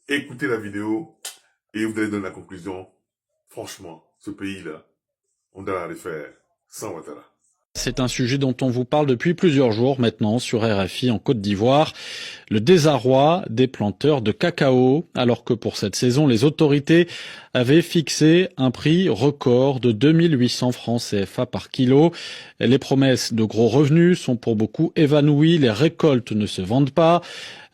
Écoutez la vidéo et vous allez donner la conclusion. Franchement, ce pays-là, on doit la refaire sans Ouattara. C'est un sujet dont on vous parle depuis plusieurs jours maintenant sur RFI en Côte d'Ivoire. Le désarroi des planteurs de cacao, alors que pour cette saison, les autorités avaient fixé un prix record de 2800 francs CFA par kilo. Les promesses de gros revenus sont pour beaucoup évanouies. Les récoltes ne se vendent pas,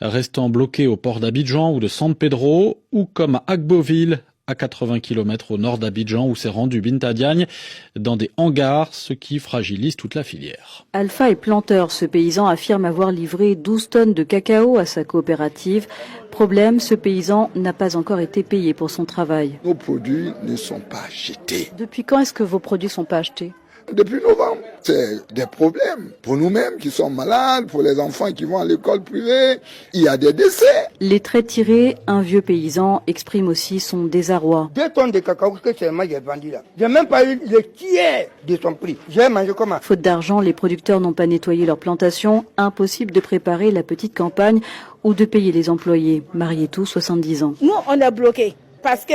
restant bloquées au port d'Abidjan ou de San Pedro, ou comme à Agboville, à 80 km au nord d'Abidjan, où s'est rendu Binta Diagne, dans des hangars, ce qui fragilise toute la filière. Alpha est planteur. Ce paysan affirme avoir livré 12 tonnes de cacao à sa coopérative. Problème, ce paysan n'a pas encore été payé pour son travail. Nos produits ne sont pas achetés. Depuis quand est-ce que vos produits ne sont pas achetés ? Depuis novembre, c'est des problèmes pour nous-mêmes qui sommes malades, pour les enfants qui vont à l'école privée. Il y a des décès. Les traits tirés, un vieux paysan exprime aussi son désarroi. 2 tonnes de cacao que seulement j'ai vendu là. J'ai même pas eu le tiers de son prix. J'ai mangé comment? Faute d'argent, les producteurs n'ont pas nettoyé leur plantation. Impossible de préparer la petite campagne ou de payer les employés. Marietou, 70 ans. Nous, on est bloqués parce que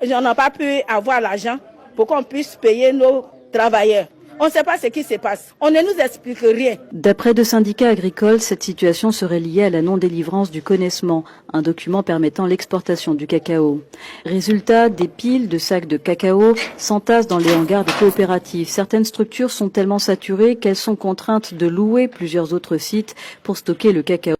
on n'a pas pu avoir l'argent pour qu'on puisse payer nos travailleurs. On ne sait pas ce qui se passe. On ne nous explique rien. D'après deux syndicats agricoles, cette situation serait liée à la non-délivrance du connaissement, un document permettant l'exportation du cacao. Résultat, des piles de sacs de cacao s'entassent dans les hangars des coopératives. Certaines structures sont tellement saturées qu'elles sont contraintes de louer plusieurs autres sites pour stocker le cacao.